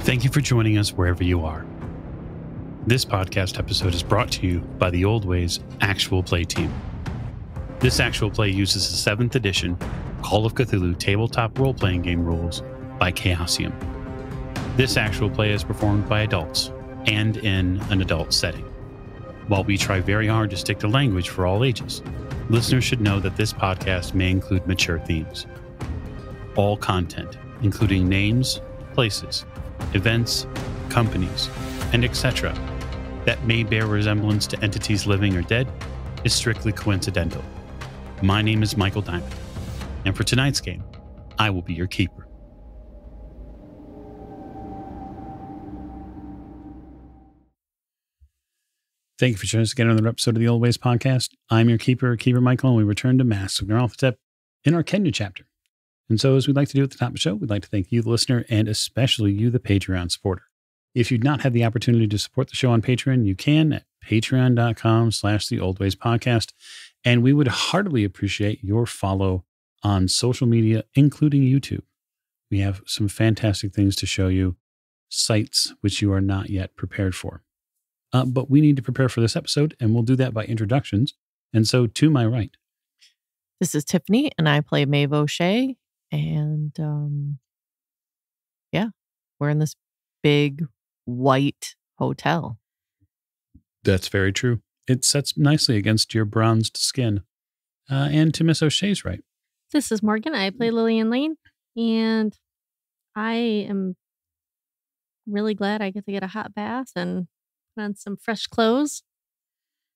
Thank you for joining us wherever you are. This podcast episode is brought to you by the Old Ways Actual Play team. This actual play uses the 7th edition Call of Cthulhu tabletop role-playing game rules by Chaosium. This actual play is performed by adults and in an adult setting. While we try very hard to stick to language for all ages, listeners should know that this podcast may include mature themes. All content, including names, places, events, companies, and etc., that may bear resemblance to entities living or dead, is strictly coincidental. My name is Michael Diamond, and for tonight's game, I will be your keeper. Thank you for joining us again on another episode of the Old Ways podcast. I'm your keeper Michael, and we return to Masks of Nyarlathotep in our Kenya chapter. And so, as we'd like to do at the top of the show, we'd like to thank you, the listener, and especially you, the Patreon supporter. If you've not had the opportunity to support the show on Patreon, you can at patreon.com/theoldwayspodcast. And we would heartily appreciate your follow on social media, including YouTube. We have some fantastic things to show you, sites which you are not yet prepared for. But we need to prepare for this episode, and we'll do that by introductions. And so, to my right. This is Tiffany, and I play Meave O'Shea. And we're in this big white hotel. That's very true. It sets nicely against your bronzed skin. And to Miss O'Shea's right. This is Morgan. I play Lillian Lane, and I am really glad I get to get a hot bath and put on some fresh clothes.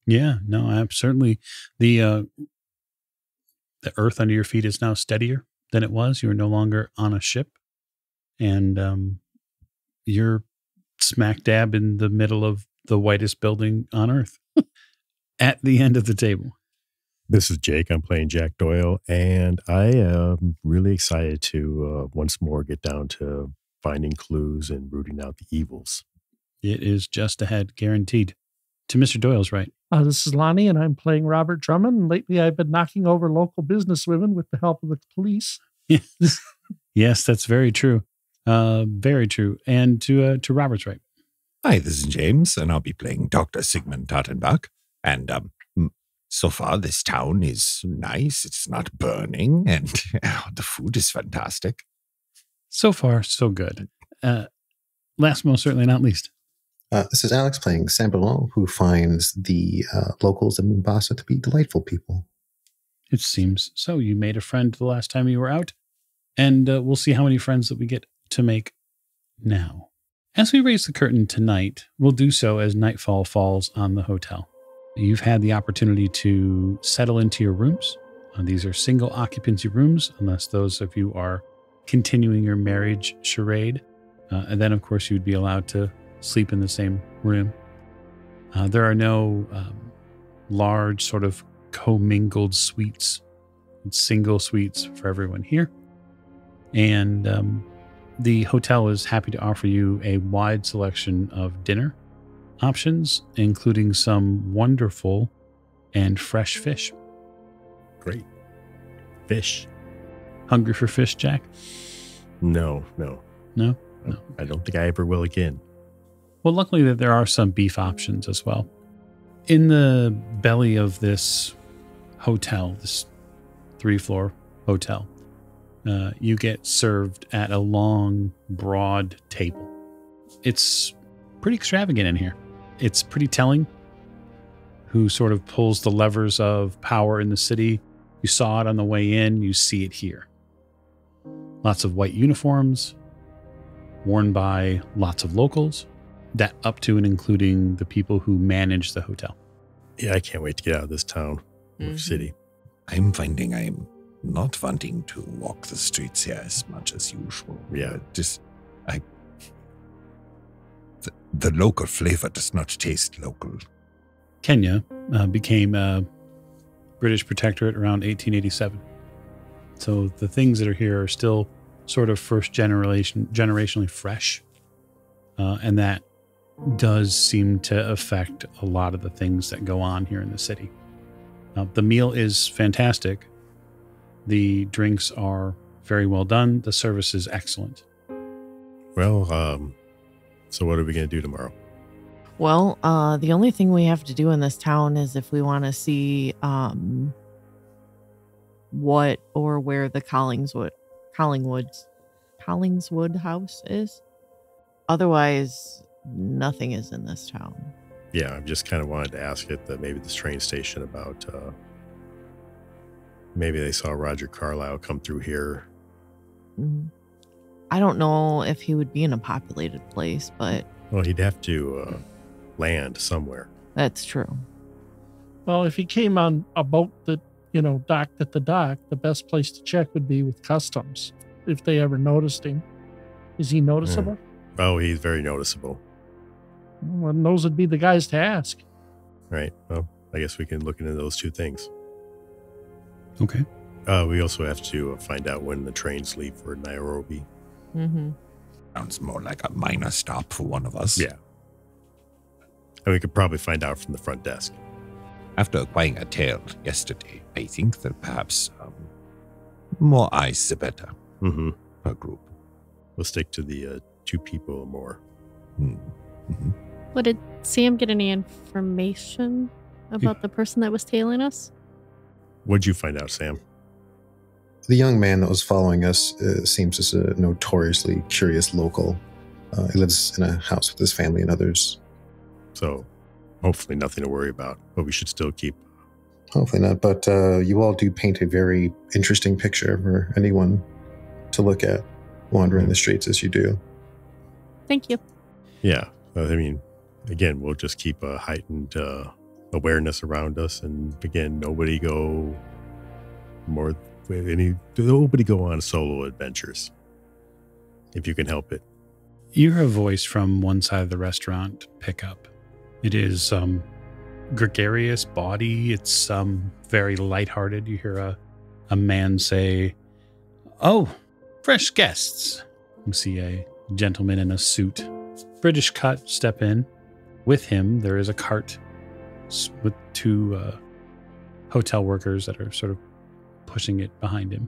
Yeah, no, certainly the earth under your feet is now steadier than it was. You are no longer on a ship, and you're smack dab in the middle of the whitest building on earth at the end of the table. This is Jake. I'm playing Jack Doyle, and I am really excited to once more get down to finding clues and rooting out the evils. It is just ahead, guaranteed. To Mr. Doyle's right. This is Lonnie, and I'm playing Robert Drummond. And lately, I've been knocking over local businesswomen with the help of the police. Yes, yes, that's very true. Very true. And to Robert's right. Hi, this is James, and I'll be playing Dr. Sigmund Tartenbach. And so far, this town is nice. It's not burning, and the food is fantastic. So far, so good. Last, most certainly not least. This is Alex playing Sambalon, who finds the locals in Mombasa to be delightful people. It seems so. You made a friend the last time you were out, and we'll see how many friends that we get to make now. As we raise the curtain tonight, we'll do so as nightfall falls on the hotel. You've had the opportunity to settle into your rooms. These are single occupancy rooms, unless those of you are continuing your marriage charade. And then, of course, you'd be allowed to sleep in the same room. There are no large sort of commingled suites. It's single suites for everyone here. And the hotel is happy to offer you a wide selection of dinner options, including some wonderful and fresh fish. Great. Fish. Hungry for fish, Jack? No. No? I don't think I ever will again. Well, luckily that there are some beef options as well. In the belly of this hotel, this 3-floor hotel, you get served at a long, broad table. It's pretty extravagant in here. It's pretty telling who sort of pulls the levers of power in the city. You saw it on the way in, you see it here. Lots of white uniforms worn by lots of locals, that up to and including the people who manage the hotel. Yeah, I can't wait to get out of this town or city. I'm finding I'm not wanting to walk the streets here as much as usual. Yeah. The local flavor does not taste local. Kenya became a British protectorate around 1887. So the things that are here are still sort of generationally fresh. And that does seem to affect a lot of the things that go on here in the city. The meal is fantastic. The drinks are very well done. The service is excellent. Well, So what are we going to do tomorrow? Well, the only thing we have to do in this town is if we want to see what or where the Collingswood house is. Otherwise, nothing is in this town. Yeah, I just kind of wanted to ask it that maybe this train station about maybe they saw Roger Carlyle come through here. I don't know if he would be in a populated place, but... Well, he'd have to land somewhere. That's true. Well, if he came on a boat that, docked at the dock, the best place to check would be with customs, if they ever noticed him. Is he noticeable? Oh, he's very noticeable. Well, those would be the guys to ask. Right. Well, I guess we can look into those two things. Okay. We also have to find out when the trains leave for Nairobi. Sounds more like a minor stop for one of us. Yeah. And we could probably find out from the front desk. After acquiring a tail yesterday, I think that perhaps more eyes the better per group. We'll stick to the 2 people or more. Well, did Sam get any information about the person that was tailing us? What'd you find out, Sam? The young man that was following us seems as a notoriously curious local. He lives in a house with his family and others. So hopefully nothing to worry about, but we should still keep... Hopefully not, but you all do paint a very interesting picture for anyone to look at wandering the streets as you do. Thank you. Yeah. I mean, again, we'll just keep a heightened awareness around us. And again, nobody go on solo adventures if you can help it. You hear a voice from one side of the restaurant pick up. It is gregarious body. It's very lighthearted. You hear a man say, "Oh, fresh guests." You see a gentleman in a suit, British cut, step in. With him, there is a cart with 2 hotel workers that are sort of pushing it behind him.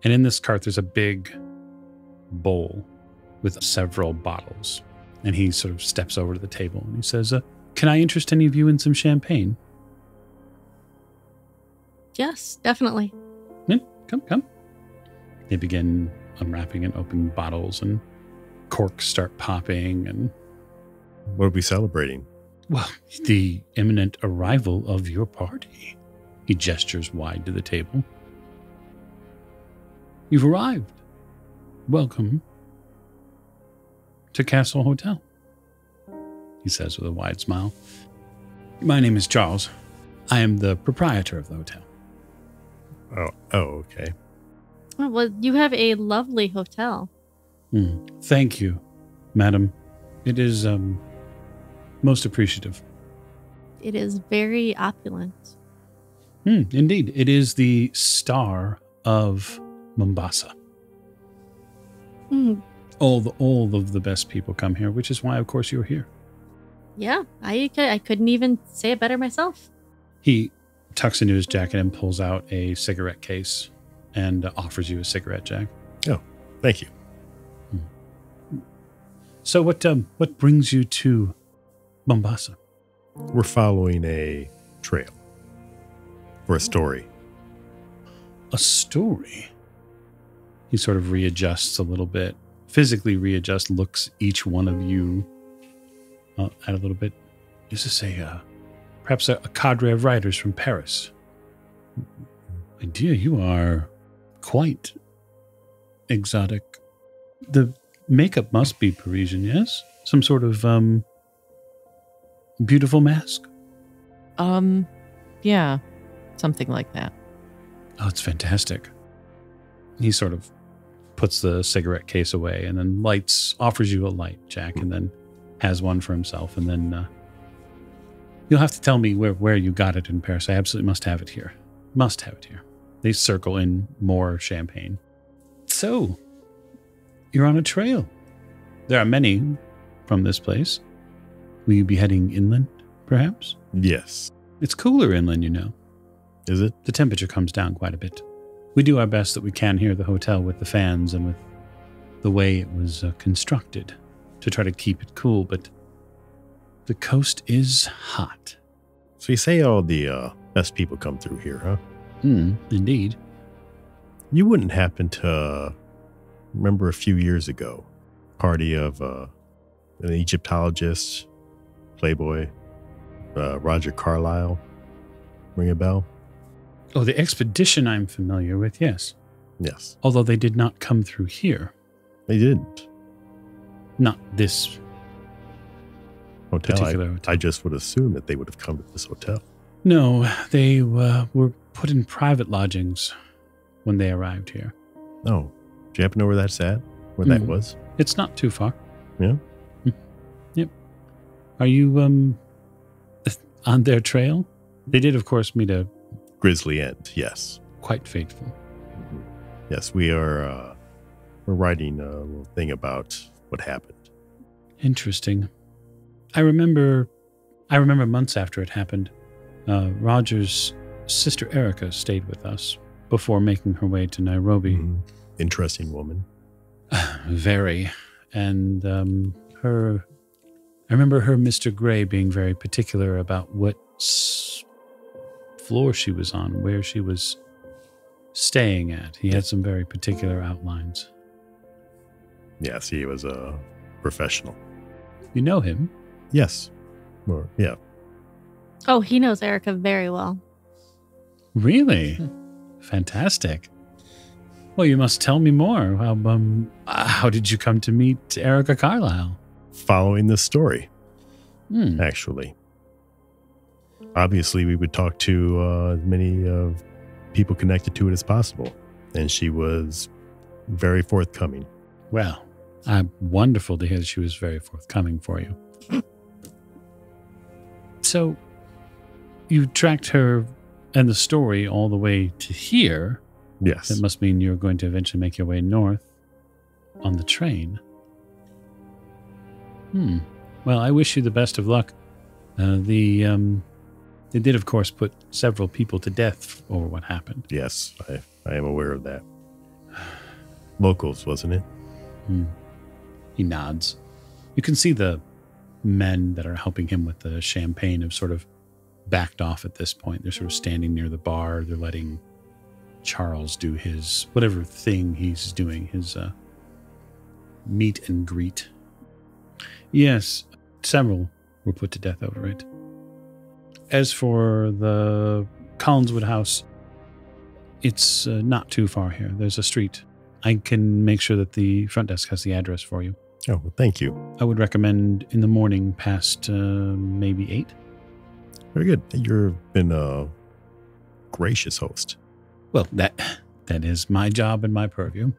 And in this cart, there's a big bowl with several bottles. And he sort of steps over to the table and he says, "Can I interest any of you in some champagne?" Yes, definitely. Yeah, come. They begin unwrapping and opening bottles, and corks start popping. And what are we celebrating? Well, the imminent arrival of your party. He gestures wide to the table. You've arrived. Welcome to Castle Hotel, he says with a wide smile. My name is Charles. I am the proprietor of the hotel. Oh, okay. Oh, well, you have a lovely hotel. Thank you, madam. It is most appreciative. It is very opulent. Indeed. It is the star of Mombasa. All of the best people come here, which is why, of course, you're here. Yeah, I couldn't even say it better myself. He tucks into his jacket and pulls out a cigarette case and offers you a cigarette, Jack. Oh, thank you. So what brings you to Mombasa? We're following a trail for a story. A story? He sort of readjusts a little bit, physically readjusts, looks each one of you at a little bit. Is this perhaps a cadre of writers from Paris? My dear, you are quite exotic. The makeup must be Parisian, yes? Some sort of beautiful mask? Yeah, something like that. Oh, it's fantastic. He sort of puts the cigarette case away and then offers you a light, Jack, and then has one for himself. And then you'll have to tell me where you got it in Paris. I absolutely must have it here. Must have it here. They circle in more champagne. So, you're on a trail. There are many from this place. Will you be heading inland, perhaps? Yes. It's cooler inland, you know. Is it? The temperature comes down quite a bit. We do our best that we can here at the hotel with the fans and with the way it was constructed. to try to keep it cool, but the coast is hot. So you say all the best people come through here, huh? Indeed. You wouldn't happen to remember a few years ago, party of an Egyptologist, playboy, Roger Carlyle, ring a bell? Oh, the expedition I'm familiar with, yes. Yes. Although they did not come through here. They didn't. Not this Hotel. particular hotel. I just would assume that they would have come to this hotel. No, they were put in private lodgings when they arrived here. No. Do you happen to know where that's at? Where that was? It's not too far. Yeah. Yep. Are you on their trail? They did, of course, meet a Grizzly End, yes. quite fateful. Mm-hmm. Yes, we are we're writing a little thing about what happened. Interesting. I remember months after it happened, Roger's sister Erica stayed with us before making her way to Nairobi. Mm-hmm. Interesting woman. Very. And I remember her Mr. Gray being very particular about what floor she was on, where she was staying at. He had some very particular outlines. Yes, he was a professional. You know him? Yes. Or, yeah. Oh, he knows Erica very well. Really? Fantastic. Well, you must tell me more. How did you come to meet Erica Carlyle? Following this story, actually. Obviously, we would talk to as many people connected to it as possible. And she was very forthcoming. Well, wonderful to hear that she was very forthcoming for you. So, you tracked her and the story all the way to here. Yes. That must mean you're going to eventually make your way north on the train. Well, I wish you the best of luck. They did, of course, put several people to death over what happened. Yes, I am aware of that. Locals, wasn't it? He nods. You can see the men that are helping him with the champagne have sort of backed off at this point. They're sort of standing near the bar. They're letting Charles do his whatever thing he's doing, his meet and greet. Yes, several were put to death over it. As for the Collinswood house, it's not too far here. There's a street. I can make sure that the front desk has the address for you. Oh, well, thank you. I would recommend in the morning past maybe 8. Very good. You've been a gracious host. Well, that is my job and my purview.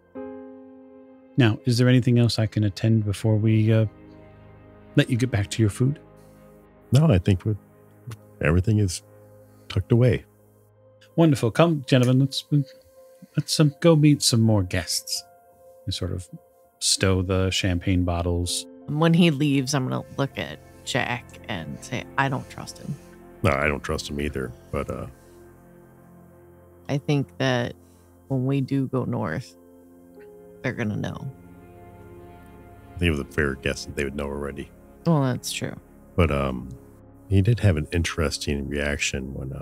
Now, is there anything else I can attend before we let you get back to your food? No, I think everything is tucked away. Wonderful. Come, gentlemen, let's go meet some more guests. And sort of stow the champagne bottles. When he leaves, I'm going to look at Jack and say, I don't trust him. No, I don't trust him either, but I think that when we do go north, they're going to know. I think it was a fair guess that they would know already. Well, that's true. But he did have an interesting reaction when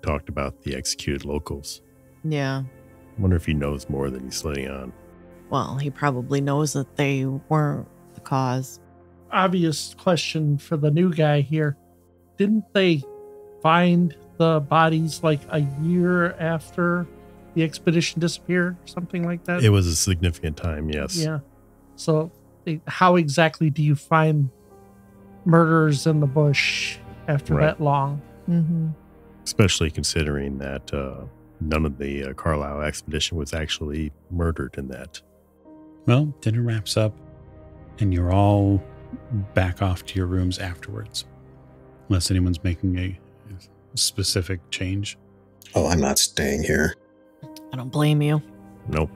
talked about the executed locals. Yeah. I wonder if he knows more than he's letting on. Well, he probably knows that they weren't the cause. Obvious question for the new guy here. Didn't they find the bodies like a year after the expedition disappeared or something like that? It was a significant time, yes. Yeah. So how exactly do you find murderers in the bush after that long? Mm-hmm. Especially considering that none of the Carlyle Expedition was actually murdered in that. Well, dinner wraps up, and you're all back off to your rooms afterwards. Unless anyone's making a specific change. Oh, I'm not staying here. I don't blame you. Nope.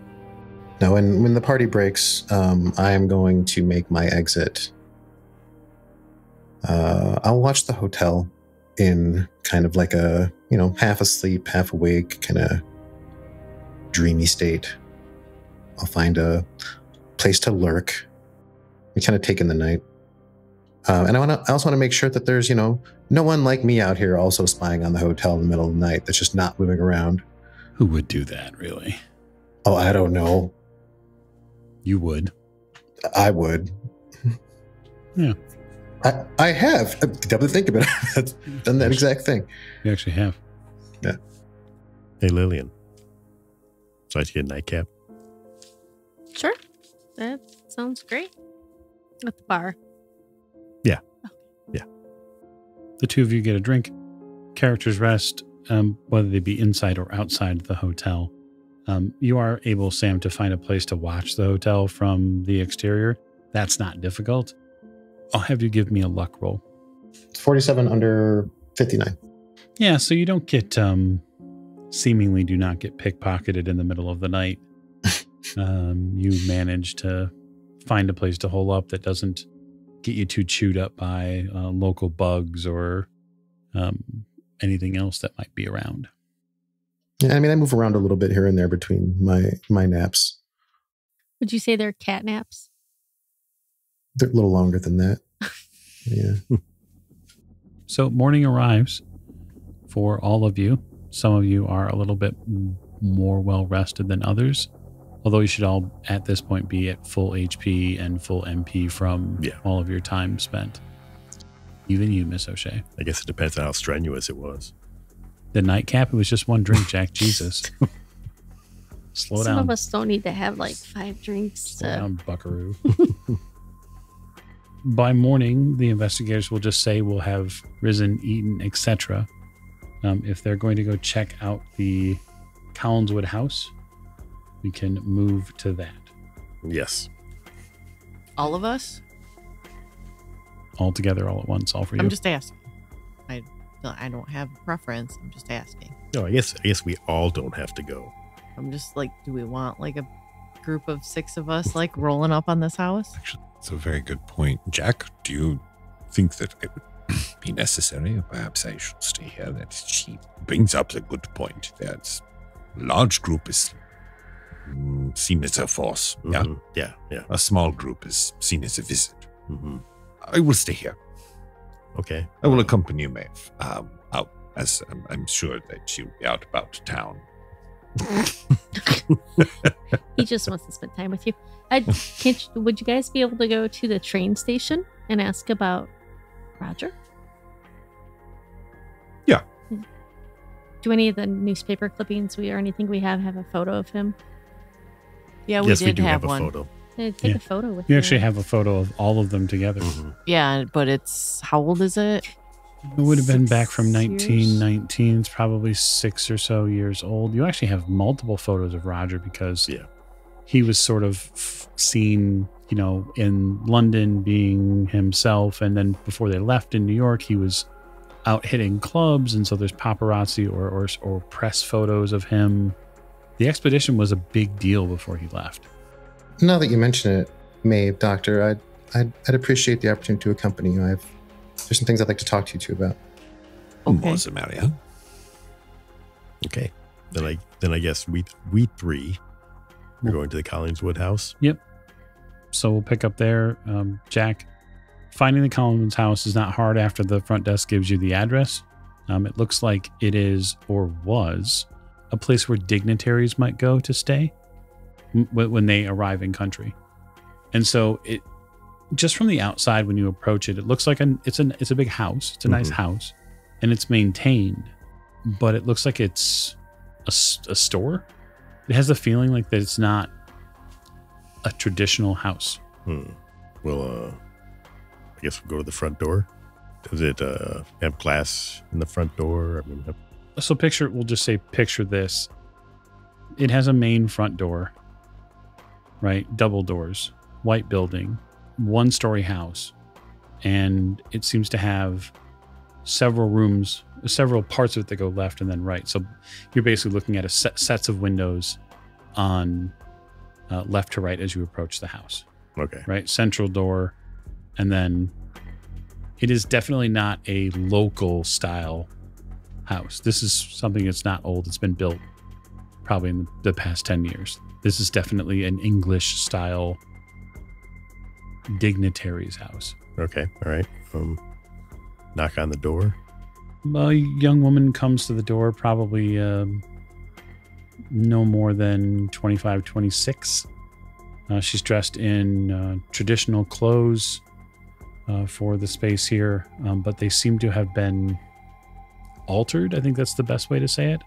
No, and when the party breaks, I am going to make my exit. I'll watch the hotel in kind of like a, half asleep, half awake, kind of dreamy state. I'll find a place to lurk, We kind of take in the night. And I also want to make sure that there's, no one like me out here also spying on the hotel in the middle of the night that's just not moving around. Who would do that, really? Oh, I don't know. You would. I would. Yeah. I have. Come to think of it, I've done that exact thing. You actually have. Yeah. Hey, Lillian. So I get a nightcap. Sure. That sounds great. At the bar. Yeah. Okay. Yeah. The two of you get a drink. Characters rest, whether they be inside or outside the hotel. You are able, Sam, to find a place to watch the hotel from the exterior. That's not difficult. I'll have you give me a luck roll. It's 47 under 59. Yeah, so you don't get, seemingly do not get pickpocketed in the middle of the night. You manage to find a place to hole up that doesn't get you too chewed up by local bugs or anything else that might be around. Yeah, I mean, I move around a little bit here and there between my naps. Would you say they're cat naps? They're a little longer than that. Yeah. So morning arrives for all of you. Some of you are a little bit more well rested than others. Although you should all, at this point, be at full HP and full MP from all of your time spent. Even you, Miss O'Shea. I guess it depends on how strenuous it was. The nightcap, it was just one drink, Jack. Jesus. Slow down. Some of us don't need to have like 5 drinks. Slow down, buckaroo. By morning, the investigators will just say we'll have risen, eaten, etc. If they're going to go check out the Collinswood house, we can move to that. Yes. All of us? All together, all at once, all for you. I'm just asking. I don't have a preference. I'm just asking. No, I guess we all don't have to go. I'm just like, do we want like a group of 6 of us like rolling up on this house? Actually, that's a very good point. Jack, do you think that it would be necessary? Or perhaps I should stay here. That she brings up a good point. That a large group is seen as a force. Mm-hmm. Yeah. Yeah. A small group is seen as a visit. Mm-hmm. I will stay here. Okay. I will accompany you, Maeve, out, as I'm sure that she'll be out about town. He just wants to spend time with you. Would you guys be able to go to the train station and ask about Roger? Yeah. Do any of the newspaper clippings or anything we have a photo of him? Yeah, Yes, we did do have have a one. photo. Take a photo with You actually have a photo of all of them together. Mm-hmm. Yeah, but it's, how old is it? It would have been 6 back from years? 1919. It's probably 6 or so years old. You actually have multiple photos of Roger because he was sort of seen, in London being himself. And then before they left in New York, he was out hitting clubs. And so there's paparazzi or press photos of him. The expedition was a big deal before he left. Now that you mention it, Maeve, Doctor, I'd appreciate the opportunity to accompany you. There's some things I'd like to talk to you two about. Okay. Was Maria? Okay. Then I guess we 3 are going to the Collinswood house. Yep. So we'll pick up there. Jack, finding the Collinswood house is not hard after the front desk gives you the address. It looks like it is or was a place where dignitaries might go to stay when they arrive in country. And so it just from the outside, when you approach it, it looks like it's a big house. It's a nice house and it's maintained, but it looks like it's a store. It has the feeling like that it's not a traditional house. Well, I guess we'll go to the front door. Does it have glass in the front door? I mean, So we'll just say picture this. It has a main front door, right? Double doors, white building, 1-story house. And it seems to have several rooms, several parts of it that go left and then right. So you're basically looking at sets of windows on left to right as you approach the house. okay. Right? Central door. And then it is definitely not a local style house. This is something that's not old. It's been built probably in the past 10 years. This is definitely an English style dignitary's house. Okay. All right. Knock on the door. A young woman comes to the door, probably no more than 25, 26. She's dressed in traditional clothes for the space here, but they seem to have been altered. I think that's the best way to say it.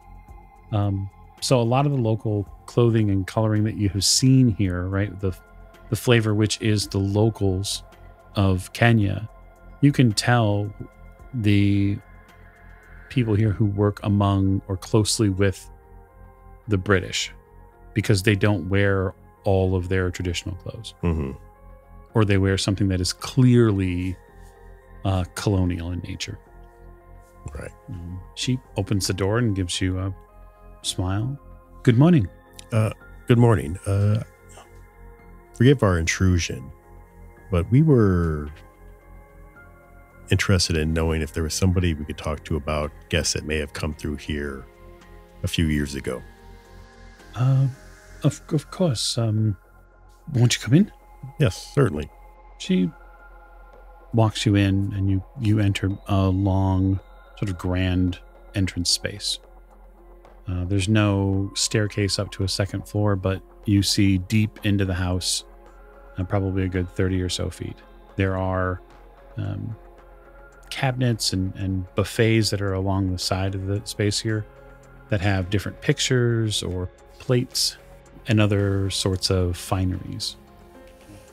So a lot of the local clothing and coloring that you have seen here, right? The flavor, which is the locals of Kenya, you can tell the people here who work among or closely with the British because they don't wear all of their traditional clothes. Mm-hmm. Or they wear something that is clearly colonial in nature. Right. She opens the door and gives you a smile. Good morning. Good morning. Forgive our intrusion, but we were interested in knowing if there was somebody we could talk to about guests that may have come through here a few years ago. Of course. Won't you come in? Yes, certainly. She walks you in, and you enter a long, sort of grand entrance space. There's no staircase up to a second floor, but you see deep into the house, probably a good 30 or so feet. There are cabinets and buffets that are along the side of the space here that have different pictures or plates and other sorts of fineries.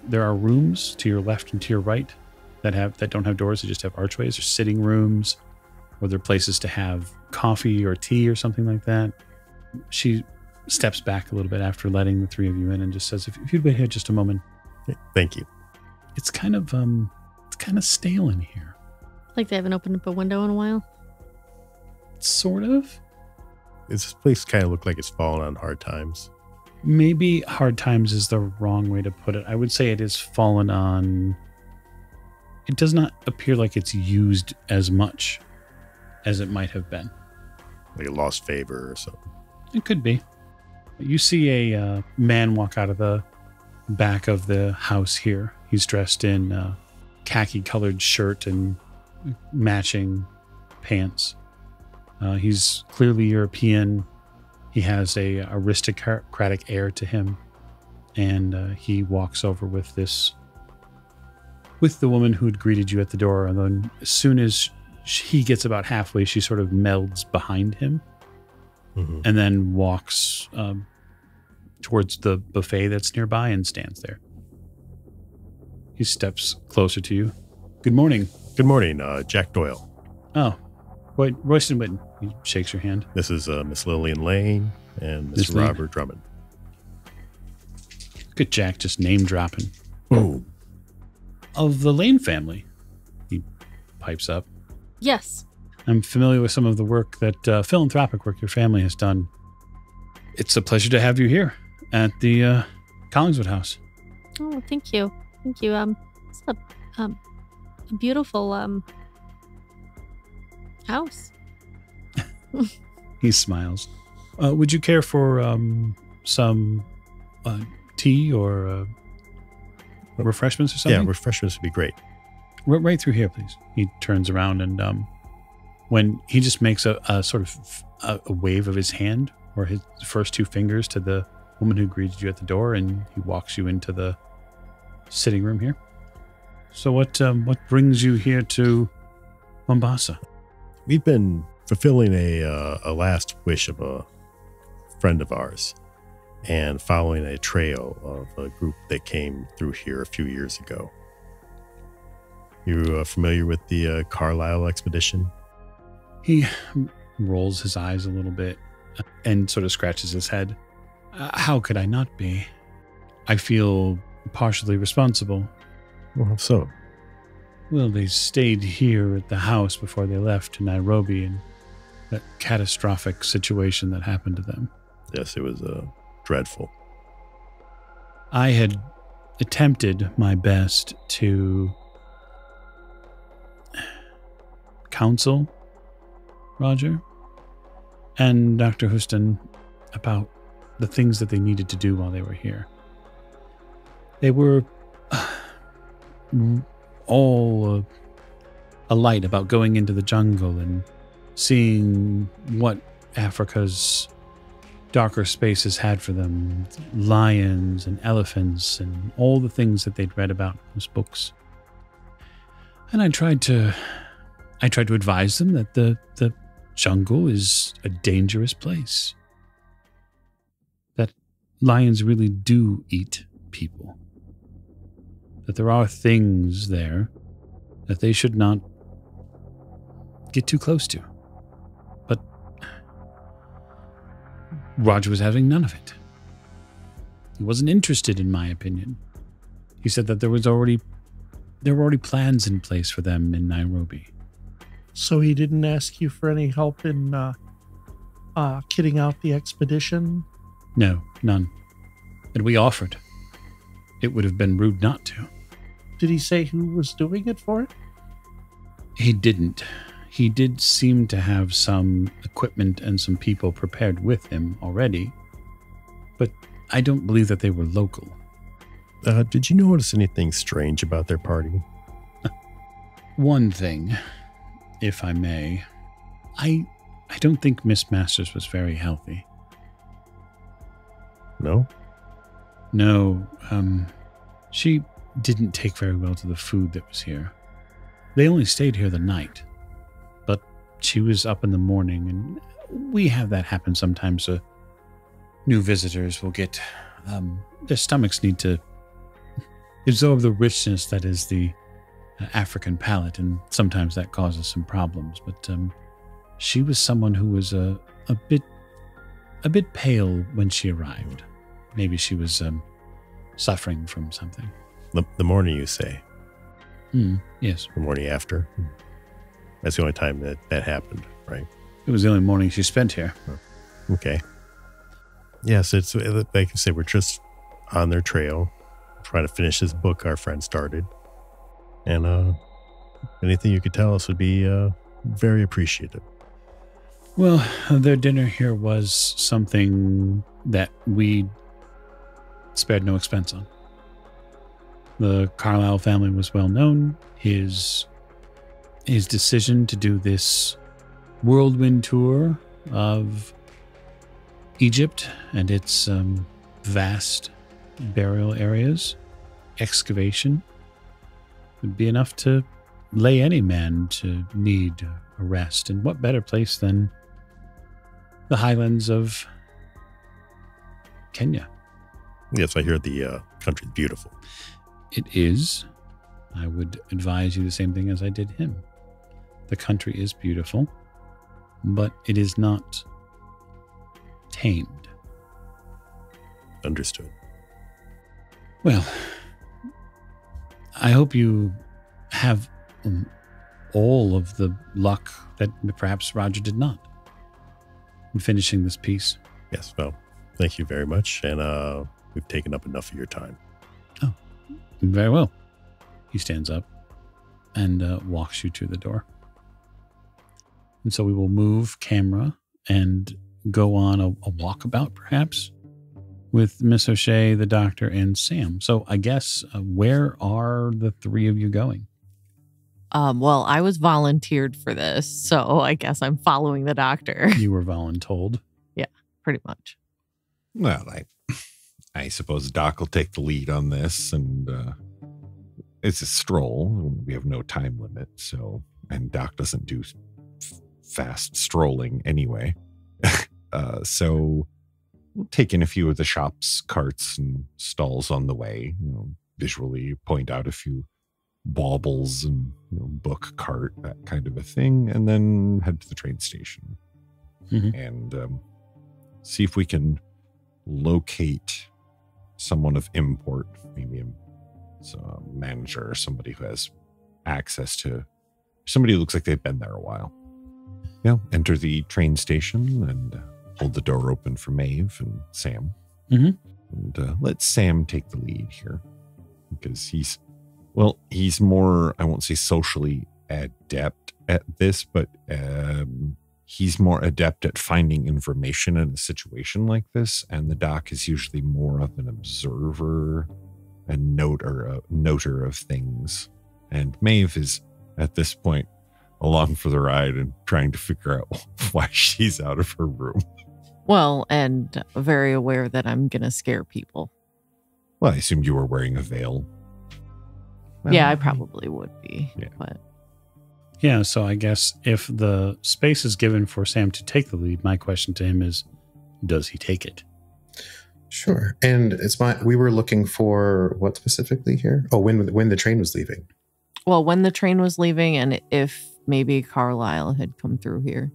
There are rooms to your left and to your right that don't have doors. They just have archways. There's sitting rooms, or there are places to have coffee or tea or something like that. She steps back a little bit after letting the three of you in and just says, if you'd wait here just a moment. Thank you. It's kind of stale in here. Like they haven't opened up a window in a while. Sort of. This place kind of look like it's fallen on hard times. Maybe hard times is the wrong way to put it. I would say it is fallen on. It does not appear like it's used as much as it might have been. Like a lost favor or something. It could be. You see a man walk out of the back of the house here. He's dressed in khaki-colored shirt and matching pants. He's clearly European. He has a aristocratic air to him, and he walks over with the woman who had greeted you at the door. And then, as soon as he gets about halfway, she sort of melds behind him, and then walks towards the buffet that's nearby and stands there. He steps closer to you. Good morning. Good morning, Jack Doyle. Oh, Royston Witten. He shakes your hand. This is Miss Lillian Lane and Miss Mr. Lane. Robert Drummond. Look at Jack just name dropping. Oh. Of the Lane family, he pipes up. Yes. I'm familiar with some of the work that philanthropic work your family has done. It's a pleasure to have you here at the Collingswood House. Oh, thank you. Thank you. It's a beautiful house. He smiles. Would you care for some tea or refreshments or something? Yeah, refreshments would be great. Right through here, please. He turns around and when he just makes a sort of a wave of his hand or his first two fingers to the woman who greeted you at the door, and he walks you into the sitting room here. So what brings you here to Mombasa? We've been fulfilling a last wish of a friend of ours and following a trail of a group that came through here a few years ago. You familiar with the Carlyle Expedition? He rolls his eyes a little bit and sort of scratches his head. How could I not be? I feel partially responsible. Well, so? Well, they stayed here at the house before they left to Nairobi, and that catastrophic situation that happened to them. Yes, it was dreadful. I had attempted my best to counsel Roger and Dr. Houston about the things that they needed to do while they were here. They were all alight about going into the jungle and seeing what Africa's darker spaces had for them. Lions and elephants and all the things that they'd read about in those books. And I tried to advise them that the jungle is a dangerous place. That lions really do eat people. That there are things there that they should not get too close to. But Roger was having none of it. He wasn't interested, in my opinion. He said that there were already plans in place for them in Nairobi. So he didn't ask you for any help in kitting out the expedition? No, none. And we offered. It would have been rude not to. Did he say who was doing it for it? He didn't. He did seem to have some equipment and some people prepared with him already, but I don't believe that they were local. Did you notice anything strange about their party? One thing, if I may, I don't think Miss Masters was very healthy. No? No, she didn't take very well to the food that was here. They only stayed here the night, but she was up in the morning, and we have that happen sometimes. New visitors will get, their stomachs need to absorb the richness that is the African palate, and sometimes that causes some problems. But she was someone who was a bit pale when she arrived. Maybe she was suffering from something. The morning, you say? Yes. The morning after? That's the only time that happened, right? It was the only morning she spent here. Oh, okay. Yes, it's like I say, we're just on their trail, trying to finish this book our friend started. And anything you could tell us would be very appreciated. Well, their dinner here was something that we spared no expense on. The Carlyle family was well known. His decision to do this whirlwind tour of Egypt and its vast burial areas, excavation, would be enough to lay any man to need a rest. And what better place than the highlands of Kenya? Yes, I hear the country's beautiful. It is. I would advise you the same thing as I did him. The country is beautiful, but it is not tamed. Understood. Well, I hope you have all of the luck that perhaps Roger did not in finishing this piece. Yes, well, thank you very much. And we've taken up enough of your time. Oh, very well. He stands up and walks you to the door. And so we will move camera and go on a walkabout, perhaps, with Miss O'Shea, the doctor, and Sam. So I guess, where are the three of you going? Well, I was volunteered for this, so I guess I'm following the doctor. You were voluntold. Yeah, pretty much. Well, I suppose Doc will take the lead on this, and it's a stroll. We have no time limit, and Doc doesn't do fast strolling anyway. So we'll take in a few of the shops, carts, and stalls on the way, visually point out a few baubles and book cart, that kind of a thing, and then head to the train station and see if we can locate someone of import, maybe a manager or somebody who has access to somebody who looks like they've been there a while. Enter the train station and hold the door open for Meave and Sam. And let Sam take the lead here, because he's more, I won't say socially adept at this, but he's more adept at finding information in a situation like this. And the doc is usually more of an observer noter of things. And Maeve is at this point along for the ride and trying to figure out why she's out of her room. Well, and very aware that I'm going to scare people. Well, I assumed you were wearing a veil. Well, Yeah, I probably would be. Yeah. But Yeah, so I guess if the space is given for Sam to take the lead, my question to him is, does he take it? Sure. And we were looking for what specifically here? Oh, when the train was leaving. well, when the train was leaving and if maybe Carlyle had come through here.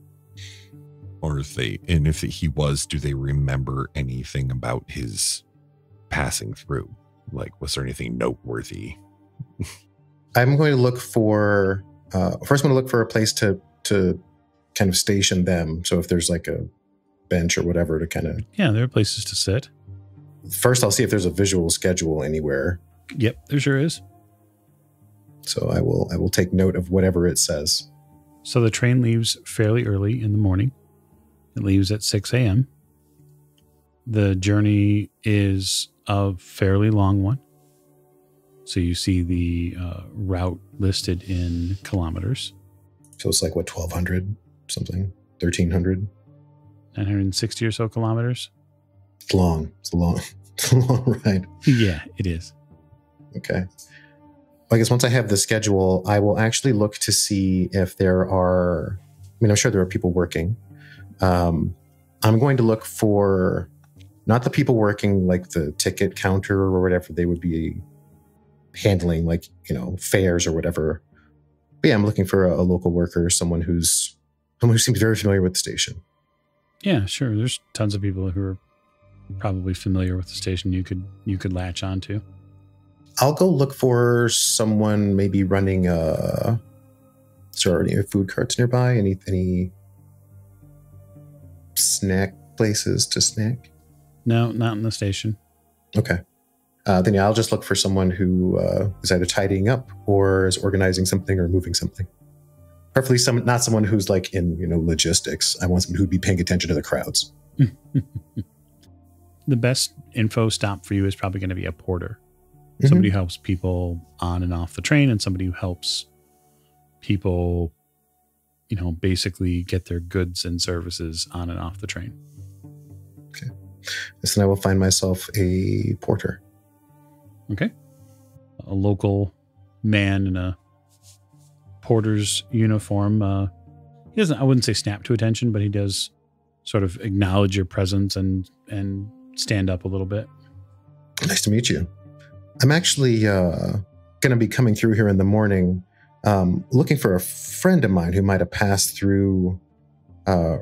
Or if he was, do they remember anything about his passing through? Like, was there anything noteworthy? I'm going to look for, first I'm going to look for a place to kind of station them. So if there's like a bench or whatever to kind of... Yeah, there are places to sit. First, I'll see if there's a visual schedule anywhere. Yep, there sure is. So I will take note of whatever it says. So the train leaves fairly early in the morning. It leaves at 6 a.m. The journey is a fairly long one. So you see the route listed in kilometers. So it's like, what, 1,200 something? 1,300? 960 or so kilometers. It's long. It's a long ride. Yeah, it is. Okay. I guess once I have the schedule, I will actually look to see if there are, I'm sure there are people working. I'm going to look for not the people working like the ticket counter or whatever they would be handling, like, fares or whatever. But yeah, I'm looking for a local worker, someone who seems very familiar with the station. Yeah, sure. There's tons of people who are probably familiar with the station you could latch onto. I'll go look for someone maybe running are there any food carts nearby? Any snack places to snack? No, not in the station. Okay. Then yeah, I'll just look for someone who is either tidying up or is organizing something or moving something. Preferably not someone who's like in logistics. I want someone who'd be paying attention to the crowds. The best info stop for you is probably going to be a porter. Somebody who helps people on and off the train, and somebody who helps people, basically get their goods and services on and off the train. Okay. Then I will find myself a porter. Okay. A local man in a porter's uniform. He doesn't, I wouldn't say snap to attention, but he does sort of acknowledge your presence and stand up a little bit. Nice to meet you. I'm actually going to be coming through here in the morning, looking for a friend of mine who might have passed through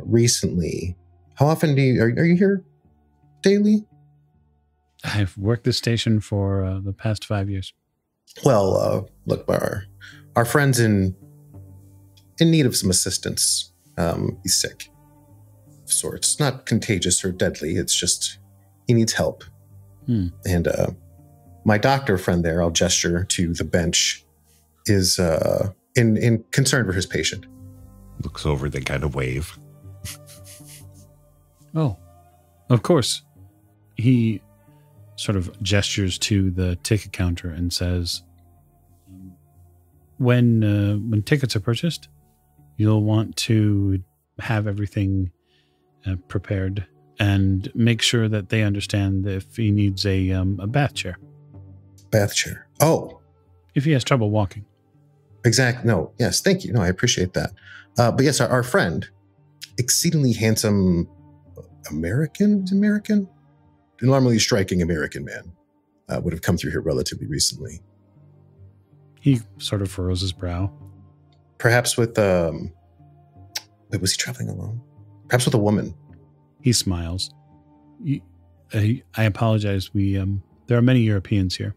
recently. How often are you here daily? I've worked this station for the past 5 years. Well, look, our friend's in need of some assistance. He's sick of sorts. Not contagious or deadly. It's just he needs help. And my doctor friend there, I'll gesture to the bench, is in concern for his patient. Looks over, they kind of wave. Oh, of course. He sort of gestures to the ticket counter and says, when tickets are purchased, you'll want to have everything prepared and make sure that they understand if he needs a bath chair. Bath chair. Oh. If he has trouble walking. Exactly. No. Yes. Thank you. No, I appreciate that. But yes, our friend, exceedingly handsome American, normally striking American man, would have come through here relatively recently. He sort of furrows his brow. Perhaps with, was he traveling alone? Perhaps with a woman. He smiles. I apologize. There are many Europeans here.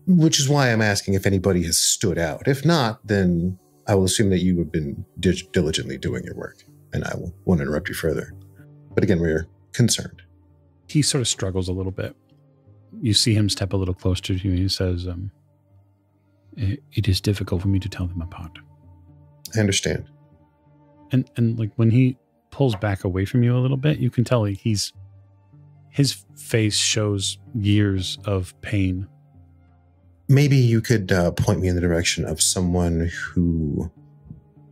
Which is why I'm asking if anybody has stood out. If not, then I will assume that you have been diligently doing your work, and I won't interrupt you further. But again, we're concerned. He sort of struggles a little bit. You see him step a little closer to you, and he says, it is difficult for me to tell them apart. I understand. And like when he pulls back away from you a little bit, you can tell his face shows years of pain maybe you could point me in the direction of someone who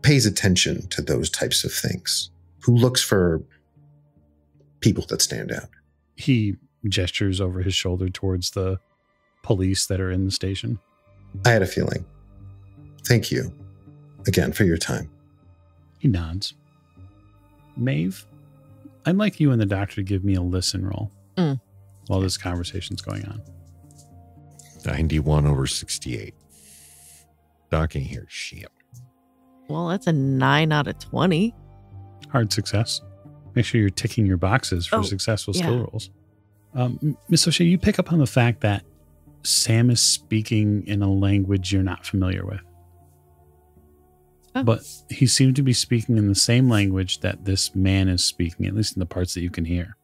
pays attention to those types of things, who looks for people that stand out. He gestures over his shoulder towards the police that are in the station. I had a feeling. Thank you again for your time. He nods. Maeve, I'd like you and the doctor to give me a listen roll while this conversation's going on. 91 over 68. Doc ain't here shit. Well, that's a 9 out of 20. Hard success. Make sure you're ticking your boxes for successful skill rolls. Miss O'Shea, you pick up on the fact that Sam is speaking in a language you're not familiar with. Oh. But he seemed to be speaking in the same language that this man is speaking, at least in the parts that you can hear.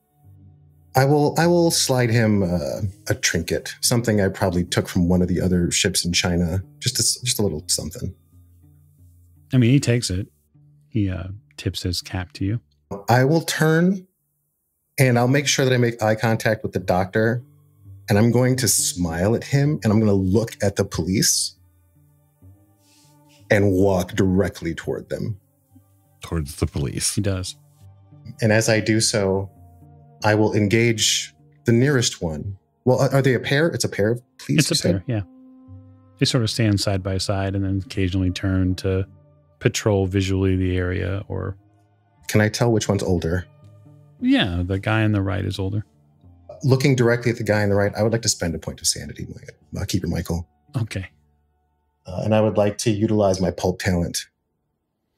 I will slide him a trinket, something I probably took from one of the other ships in China. Just a little something. I mean, he takes it. He tips his cap to you. I will turn and I'll make sure that I make eye contact with the doctor, and I'm going to smile at him, and I'm going to look at the police and walk directly toward them. Towards the police. He does. And as I do so, I will engage the nearest one. Well, are they a pair? It's a pair of police? It's a pair, yeah. They sort of stand side by side and then occasionally turn to patrol visually the area. Or can I tell which one's older? Yeah, the guy on the right is older. Looking directly at the guy on the right, I would like to spend a point of sanity, Keeper Michael. Okay. And I would like to utilize my pulp talent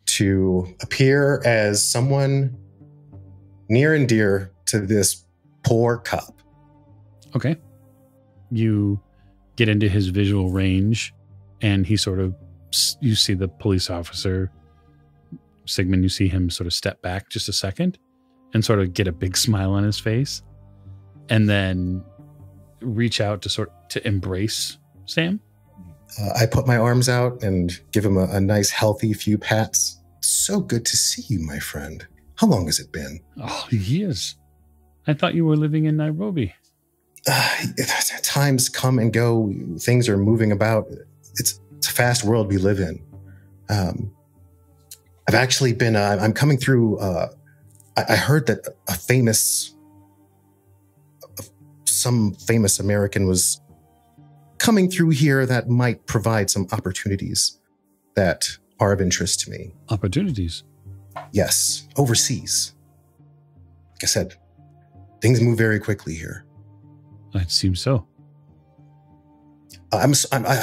to appear as someone near and dear to this poor cop. Okay. You get into his visual range, and he sort of, you see the police officer, Sigmund, you see him sort of step back just a second and sort of get a big smile on his face, and then reach out to embrace Sam. I put my arms out and give him a nice, healthy few pats. So good to see you, my friend. How long has it been? Oh, years. I thought you were living in Nairobi. Times come and go. Things are moving about. It's a fast world we live in. I've actually been, I'm coming through, I heard that some famous American was coming through here that might provide some opportunities that are of interest to me. Opportunities? Yes, overseas. Like I said, things move very quickly here. It seems so. I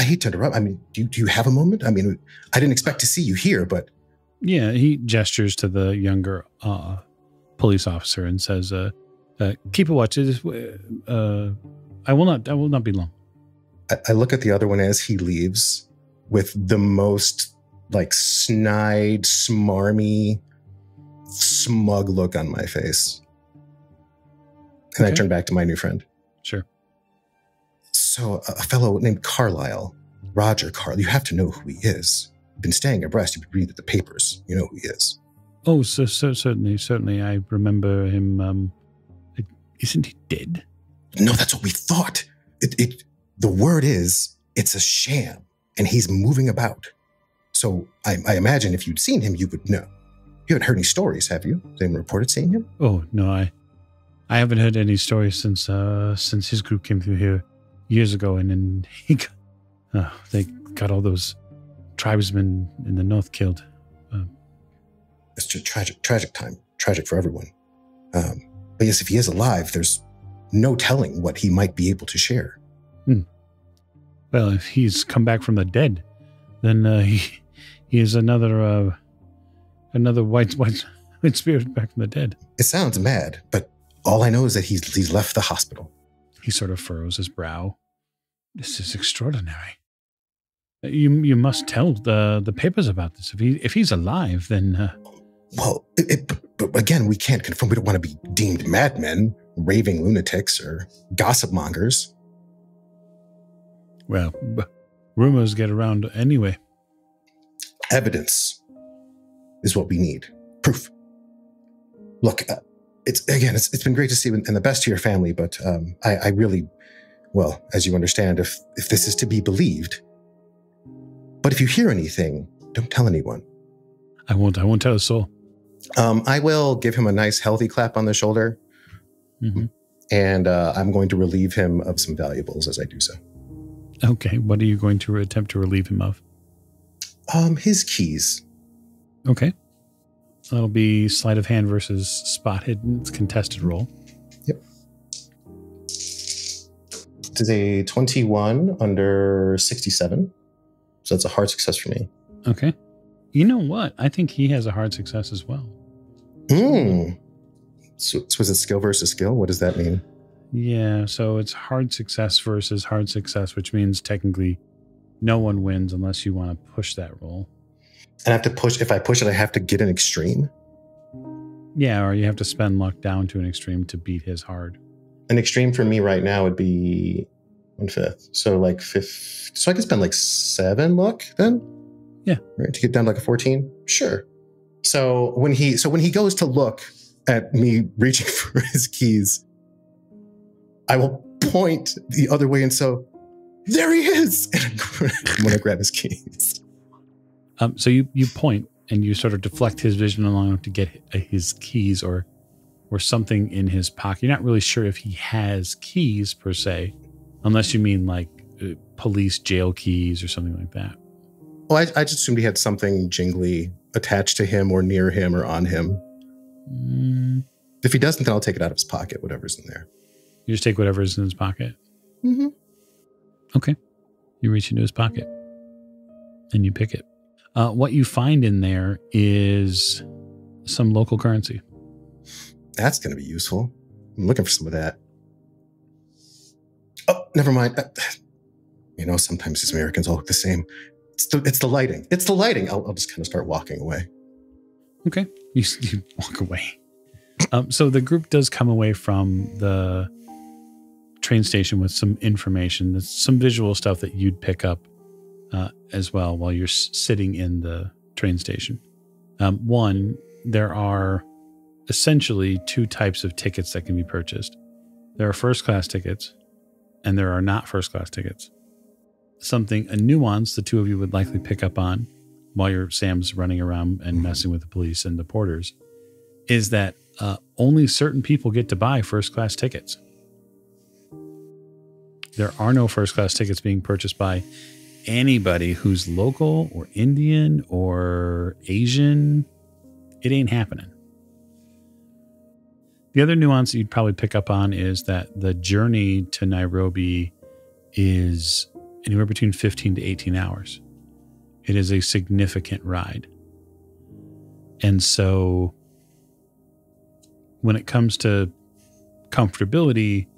hate to interrupt. I mean, do you have a moment? I mean, I didn't expect to see you here, but... Yeah, he gestures to the younger police officer and says, keep a watch. I will not be long. I look at the other one as he leaves with the most snide, smarmy, smug look on my face. And I turn back to my new friend. Sure. So a fellow named Carlyle, Roger Carlyle, you have to know who he is. You've been staying abreast. You've read the papers. You know who he is. Oh, so certainly. I remember him. Isn't he dead? No, that's what we thought. The word is, it's a sham, and he's moving about. So I imagine if you'd seen him, you would know. You haven't heard any stories, have you? Has anyone reported seeing him? Oh, no, I haven't heard any stories since his group came through here years ago, and then they got all those tribesmen in the north killed. It's just tragic time. Tragic for everyone. But yes, if he is alive, there's no telling what he might be able to share. Well, if he's come back from the dead, then he is another white spirit back from the dead. It sounds mad, but all I know is that he's left the hospital. He sort of furrows his brow. This is extraordinary. You must tell the papers about this. If he's alive, then... Well, but again, we can't confirm. We don't want to be deemed madmen, raving lunatics, or gossip mongers. Well, rumors get around anyway. Evidence is what we need. Proof. Look, it's been great to see you and the best to your family, but I really well, as you understand, if this is to be believed. But if you hear anything, don't tell anyone. I won't tell a soul. I will give him a nice healthy clap on the shoulder. Mm-hmm. And I'm going to relieve him of some valuables as I do so. Okay. What are you going to attempt to relieve him of? His keys. Okay. That'll be sleight of hand versus spot hidden. It's a contested roll. Yep. It is a 21 under 67. So that's a hard success for me. Okay. You know what? I think he has a hard success as well. So was it skill versus skill? What does that mean? Yeah, so it's hard success versus hard success, which means technically no one wins unless you want to push that roll. And I have to push. If I push it, I have to get an extreme. Yeah, or you have to spend luck down to an extreme to beat his hard. An extreme for me right now would be 1/5. So like 5. So I can spend like 7 luck then? Yeah. Right, to get down to like a 14? Sure. So when he goes to look at me reaching for his keys, I will point the other way and so, there he is! And I'm going to grab his keys. So you point and you sort of deflect his vision long enough to get his keys or something in his pocket. You're not really sure if he has keys per se, unless you mean like police jail keys or something like that. Well, I just assumed he had something jingly attached to him or near him or on him. If he doesn't, then I'll take it out of his pocket, whatever's in there. You just take whatever's in his pocket? Mm-hmm. Okay. You reach into his pocket and you pick it. What you find in there is some local currency. That's going to be useful. I'm looking for some of that. Oh, never mind. Sometimes these Americans all look the same. It's the lighting. It's the lighting. I'll just kind of start walking away. Okay. You walk away. So the group does come away from the train station with some information. There's some visual stuff that you'd pick up as well while you're sitting in the train station. One, there are essentially 2 types of tickets that can be purchased. There are first-class tickets, and there are not first-class tickets. A nuance the two of you would likely pick up on while Sam's running around and messing with the police and the porters is that only certain people get to buy first-class tickets. There are no first-class tickets being purchased by anybody who's local or Indian or Asian. It ain't happening. The other nuance that you'd probably pick up on is that the journey to Nairobi is anywhere between 15 to 18 hours. It is a significant ride. And so when it comes to comfortability,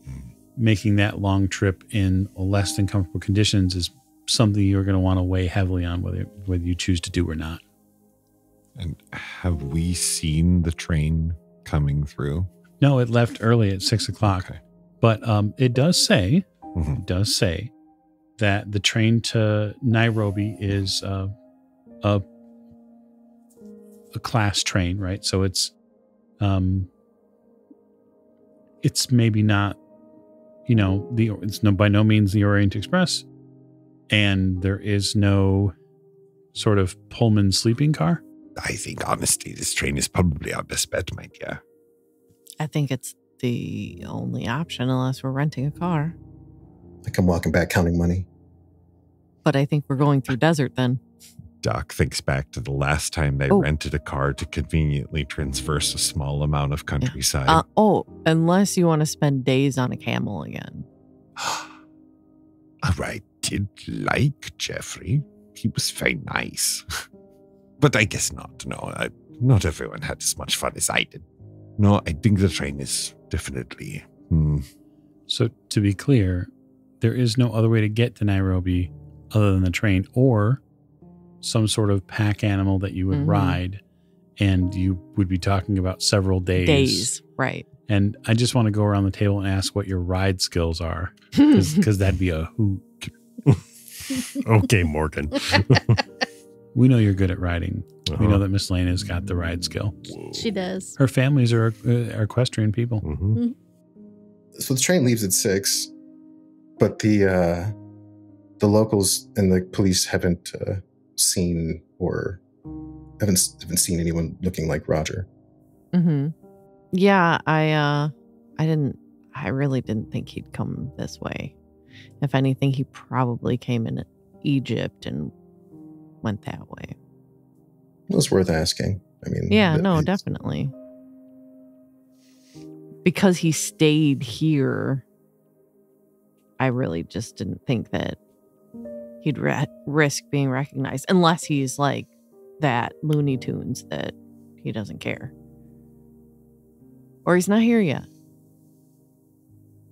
making that long trip in less than comfortable conditions is something you're going to want to weigh heavily on whether you choose to do or not. And have we seen the train coming through? No, it left early at 6 o'clock. Okay. But it does say that the train to Nairobi is a class train, right? So it's maybe not, it's by no means the Orient Express, and there is no sort of Pullman sleeping car. I think, honestly, this train is probably our best bet, my dear. I think it's the only option unless we're renting a car. I come walking back counting money. But I think we're going through desert then. Doc thinks back to the last time they rented a car to conveniently traverse a small amount of countryside. Unless you want to spend days on a camel again. I did like Jeffrey. He was very nice. But I guess not. No, not everyone had as much fun as I did. No, I think the train is definitely... So to be clear, there is no other way to get to Nairobi other than the train or some sort of pack animal that you would ride, and you would be talking about several days. Days, right. And I just want to go around the table and ask what your ride skills are, because that'd be a hoot. Okay, Morgan. We know you're good at riding. We know that Miss Lane has got the ride skill. She does. Her families are equestrian people. So the train leaves at 6, But the locals and the police haven't seen anyone looking like Roger. Mm-hmm. Yeah, I really didn't think he'd come this way. If anything, he probably came in Egypt and went that way. It was worth asking. I mean, yeah, no, definitely. Because he stayed here, I really just didn't think that he'd risk being recognized unless he's like that Looney Tunes that he doesn't care. Or he's not here yet.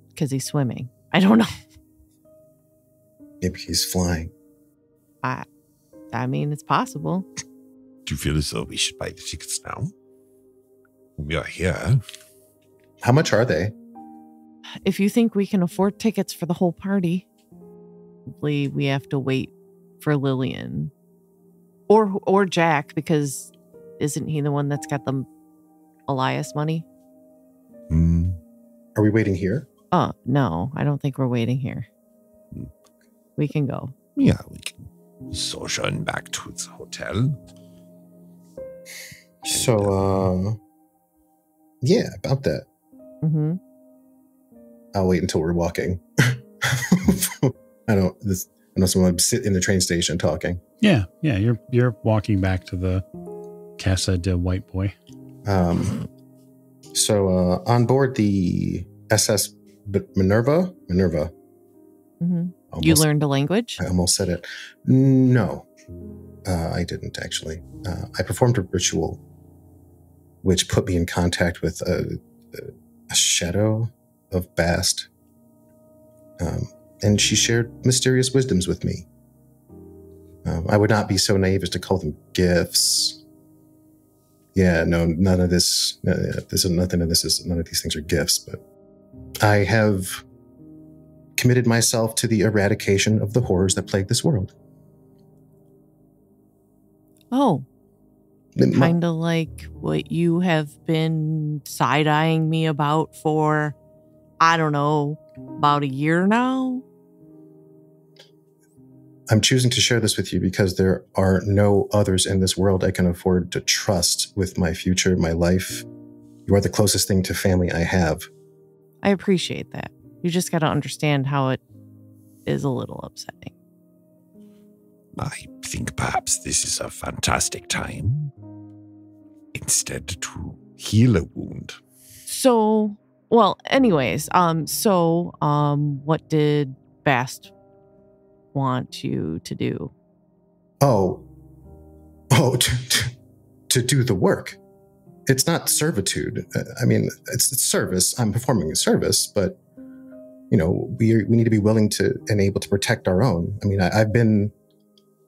Because he's swimming. I don't know. Maybe he's flying. I mean, it's possible. Do you feel as though we should buy the tickets now? We are here. How much are they? If you think we can afford tickets for the whole party, probably we have to wait for Lillian. Or Jack, because isn't he the one that's got the Elias money? Are we waiting here? Oh, no, I don't think we're waiting here. We can go. Yeah, we can sojourn back to the hotel. So, yeah, about that. Mm-hmm. I'll wait until we're walking. Unless someone sit in the train station talking. Yeah. You're walking back to the Casa de White Boy. So on board the SS Minerva. Mm-hmm. You learned a language? I almost said it. No, I didn't actually. I performed a ritual which put me in contact with a shadow of Bast. And she shared mysterious wisdoms with me. I would not be so naive as to call them gifts. Yeah, no, none of these things are gifts, but I have committed myself to the eradication of the horrors that plague this world. Oh. Kind of like what you have been side-eyeing me about for, I don't know, about a year now? I'm choosing to share this with you because there are no others in this world I can afford to trust with my future, my life. You are the closest thing to family I have. I appreciate that. You just got to understand how it is a little upsetting. I think perhaps this is a fantastic time instead to heal a wound. So, well, anyways, what did Bast want you to do? To do the work. It's not servitude. I mean, it's service. I'm performing a service, but we need to be willing to and able to protect our own. I mean, I've been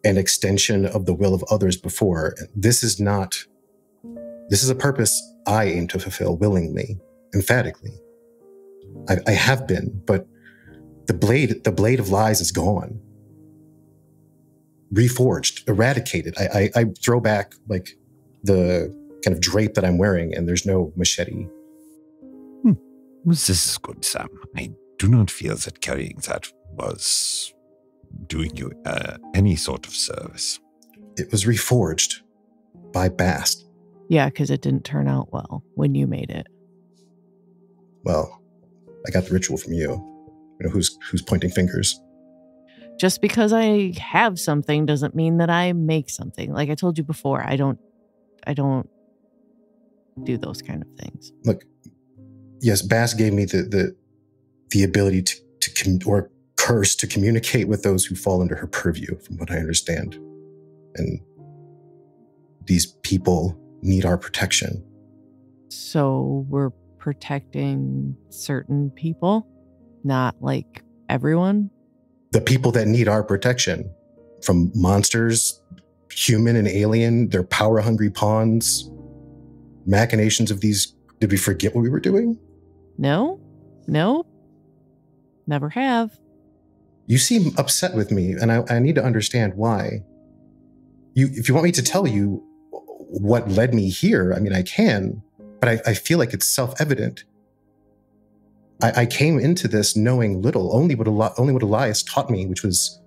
an extension of the will of others before. This is a purpose I aim to fulfill willingly, emphatically. I have been, but the blade of lies is gone. Reforged, eradicated. I throw back like the kind of drape that I'm wearing and there's no machete. This is good, Sam. I do not feel that carrying that was doing you any sort of service. It was reforged by Bast. Yeah, because it didn't turn out well when you made it. Well, I got the ritual from you. Who's pointing fingers? Just because I have something doesn't mean that I make something. Like I told you before, I don't do those kind of things. Look, yes, Bast gave me the ability to curse to communicate with those who fall under her purview, from what I understand. And these people need our protection. So we're protecting certain people, not like everyone? The people that need our protection, from monsters, human and alien, their power-hungry pawns, machinations of these. Did we forget what we were doing? No, never have. You seem upset with me, and I need to understand why. If you want me to tell you what led me here, I mean, I can, but I feel like it's self-evident. I came into this knowing little, only what Elias taught me, which was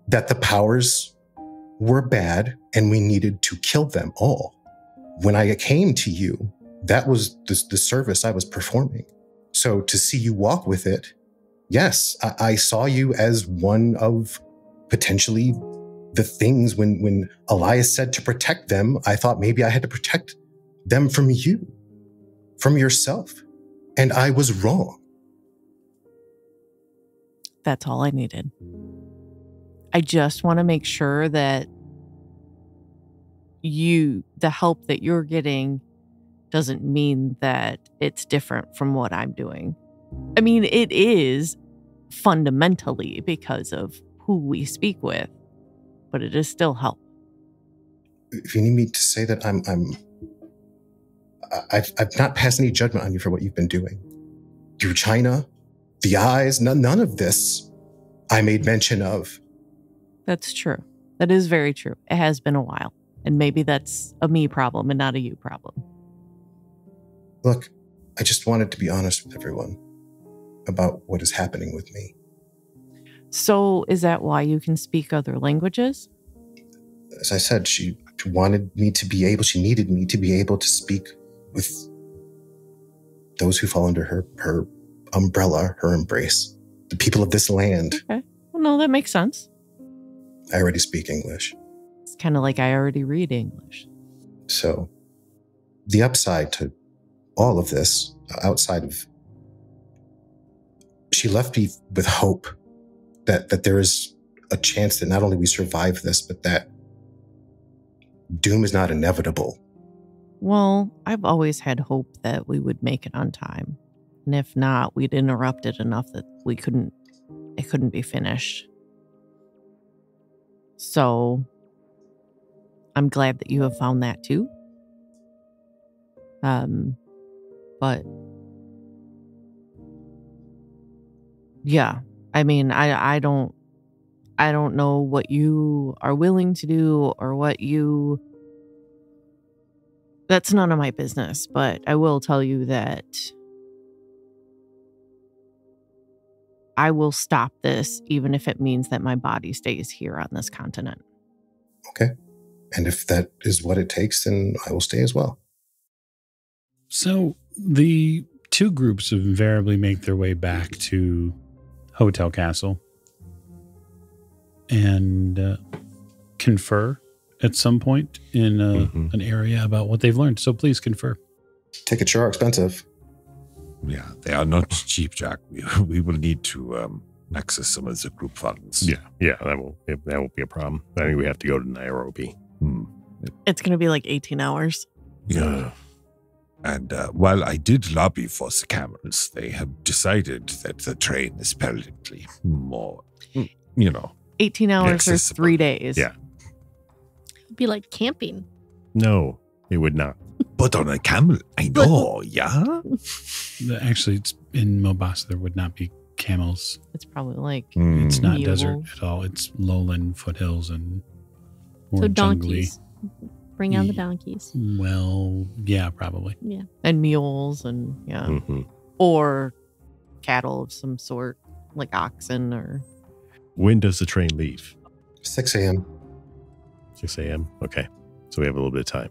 that the powers were bad and we needed to kill them all. When I came to you, that was the service I was performing. So to see you walk with it, yes, I saw you as one of potentially the things. When Elias said to protect them, I thought maybe I had to protect them from you, from yourself. And I was wrong. That's all I needed. I just want to make sure that the help that you're getting doesn't mean that it's different from what I'm doing. I mean, it is fundamentally because of who we speak with, but it is still help. If you need me to say that, I've not passed any judgment on you for what you've been doing. Through China, the eyes, none of this I made mention of. That's true. That is very true. It has been a while. And maybe that's a me problem and not a you problem. Look, I just wanted to be honest with everyone about what is happening with me. So is that why you can speak other languages? As I said, she needed me to be able to speak with those who fall under her umbrella, her embrace, the people of this land. Okay. Well, no, that makes sense. I already speak English. It's kind of like I already read English. So the upside to all of this, outside of, she left me with hope that there is a chance that not only we survive this, but that doom is not inevitable. Well, I've always had hope that we would make it on time. And if not, we'd interrupt it enough that it couldn't be finished. So I'm glad that you have found that too. But yeah, I mean, I don't know what you are willing to do or that's none of my business, but I will tell you that I will stop this even if it means that my body stays here on this continent. Okay. And if that is what it takes, then I will stay as well. So the two groups invariably make their way back to Hotel Castle and confer at some point in an area about what they've learned. So please confer. Tickets are expensive. Yeah, they are not cheap, Jack. We will need to access some of the group funds. Yeah, that won't be a problem. I think we have to go to Nairobi. It's going to be like 18 hours. Yeah. And while I did lobby for the camels, they have decided that the train is apparently more, 18 hours or accessible. 3 days. Yeah. It'd be like camping. No, it would not. But on a camel, I know, yeah? Actually, it's in Mombasa. There would not be camels. It's probably like It's not Mules. desert at all. It's lowland foothills and more So jungly. donkeys. Bring on the donkeys. Well, yeah, probably. Yeah. and mules and yeah. Mm-hmm. Or cattle of some sort, like oxen or When does the train leave? 6 a.m. 6 a.m.? Okay. So we have a little bit of time.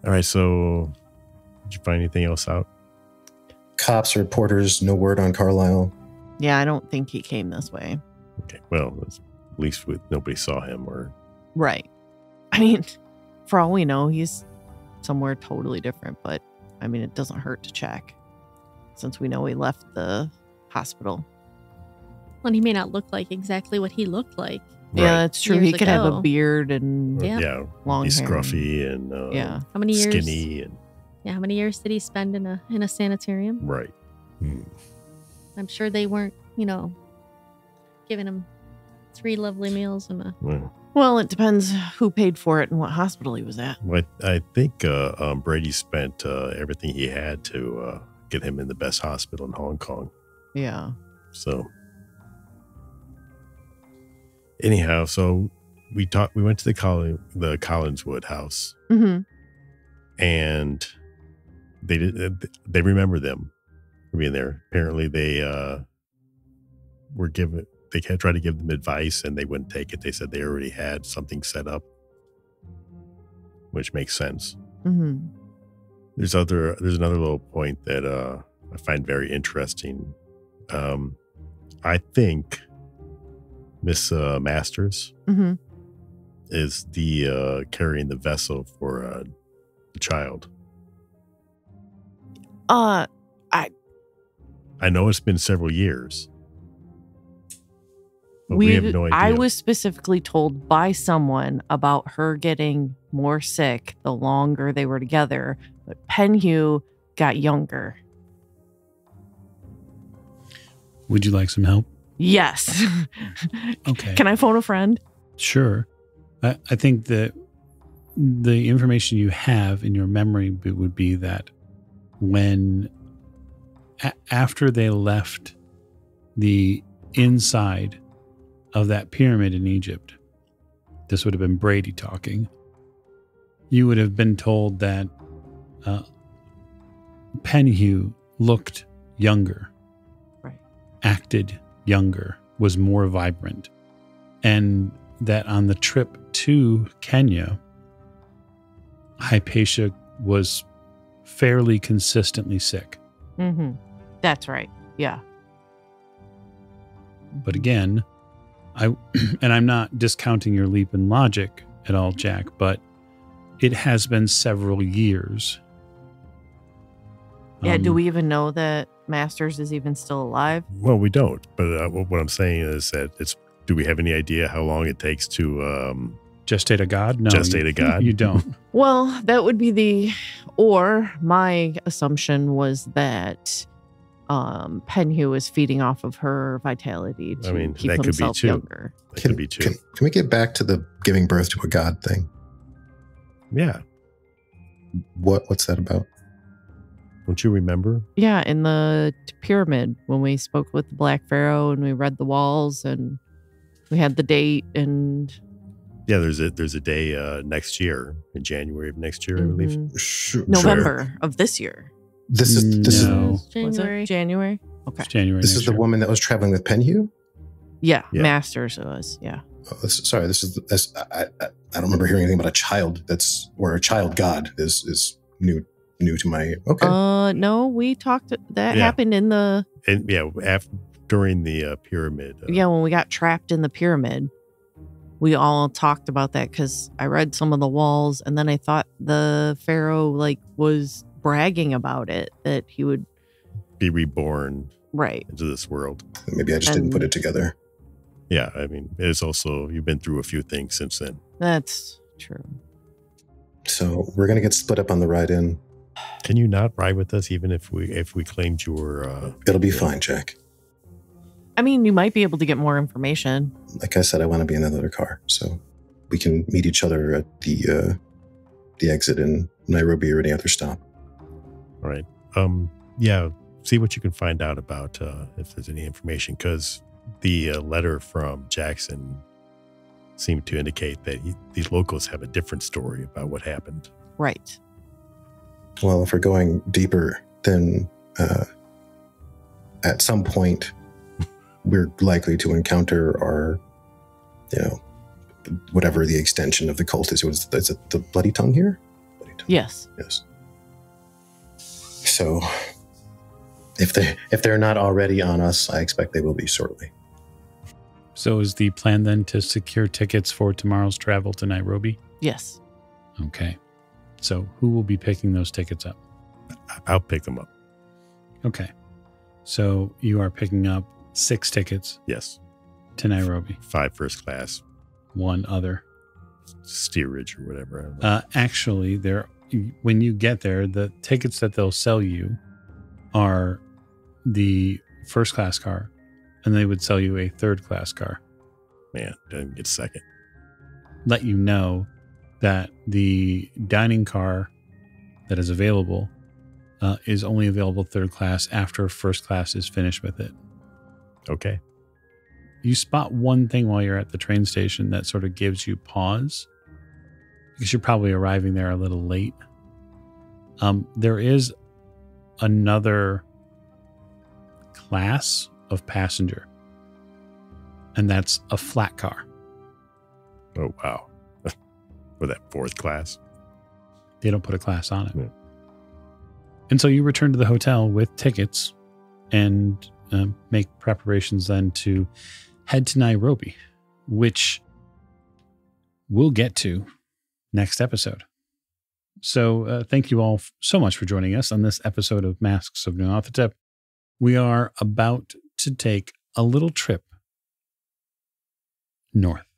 All right. So did you find anything else out? Cops, reporters, no word on Carlyle. yeah, I don't think he came this way. Okay. Well, at least nobody saw him or. Right. I mean, for all we know, he's somewhere totally different, but I mean, it doesn't hurt to check since we know he left the hospital. Well, he may not look like exactly what he looked like. Yeah, that's true. Years He could have a ago. beard and Yeah. long He's hair. scruffy and Yeah. How many years? skinny and Yeah, how many years did he spend in a sanitarium? right. I'm sure they weren't, giving him 3 lovely meals and a. Well, it depends who paid for it and what hospital he was at. Well, I think Brady spent everything he had to get him in the best hospital in Hong Kong. Yeah. So anyhow, so we went to the Collinswood house, Mm-hmm. and they remember them. being there. Apparently they tried to give them advice and they wouldn't take it. They said they already had something set up, which makes sense. Mm-hmm. There's another little point that I find very interesting. I think Miss Masters Mm-hmm. is the carrying the vessel for the child. I know it's been several years. But we have no idea. I was specifically told by someone about her getting more sick the longer they were together, but Penhew got younger. Would you like some help? Yes. Okay. Can I phone a friend? Sure. I think that the information you have in your memory would be that when after they left the inside of that pyramid in Egypt, this would have been Brady talking, you would have been told that Penhew looked younger, right, acted younger, was more vibrant, and that on the trip to Kenya, Hypatia was fairly consistently sick. Mm-hmm. That's right. Yeah. But again, I'm not discounting your leap in logic at all, Jack, but it has been several years. Yeah. Do we even know that Masters is even still alive? Well, we don't. But what I'm saying is that do we have any idea how long it takes to gestate a god? No. Gestate a god? You don't. Well, that would be or my assumption was that Penhew is feeding off of her vitality to keep that himself could be younger. That could be true. Can we get back to the giving birth to a god thing? Yeah. What's that about? Don't you remember? Yeah, in the pyramid when we spoke with the Black Pharaoh and we read the walls and we had the date and yeah, there's a day next year in January of next year, I believe. Sure. November of this year. This is January. Was it January? Okay. It's January. This is the woman that was traveling with Penhew? Yeah, Yeah. Masters was. Yeah. Oh, I don't remember hearing anything about a child or a child god is new to my No, we talked that Yeah. happened in the during the pyramid. when we got trapped in the pyramid. We all talked about that because I read some of the walls and then I thought the Pharaoh was bragging about it, that he would be reborn right into this world. Maybe I just didn't put it together. Yeah, I mean, it's also, you've been through a few things since then. That's true. So we're going to get split up on the ride in. Can you not ride with us even if we claimed you were... It'll be fine, Jack. I mean, you might be able to get more information. Like I said, I want to be in that other car, so we can meet each other at the exit in Nairobi or any other stop. All right. Yeah, see what you can find out about if there's any information, because the letter from Jackson seemed to indicate that these locals have a different story about what happened. Right. Well, if we're going deeper, then at some point we're likely to encounter our, whatever the extension of the cult is. Is it the Bloody Tongue here? Bloody Tongue. Yes. Yes. So if they're not already on us, I expect they will be shortly. So is the plan then to secure tickets for tomorrow's travel to Nairobi? Yes. Okay. So who will be picking those tickets up? I'll pick them up. Okay. So you are picking up 6 tickets Yes. to Nairobi. 5 first class. 1 other. Steerage or whatever. Actually, when you get there, the tickets that they'll sell you are the first class car, and they would sell you a third class car. Man, didn't get second. Let you know that the dining car that is available is only available third class after first class is finished with it. Okay. You spot one thing while you're at the train station that sort of gives you pause, because you're probably arriving there a little late. There is another class of passenger. And that's a flat car. Oh, wow. For that fourth class. They don't put a class on it. Yeah. And so you return to the hotel with tickets and make preparations then to head to Nairobi, which we'll get to next episode. So thank you all so much for joining us on this episode of Masks of Nyarlathotep. We are about to take a little trip north.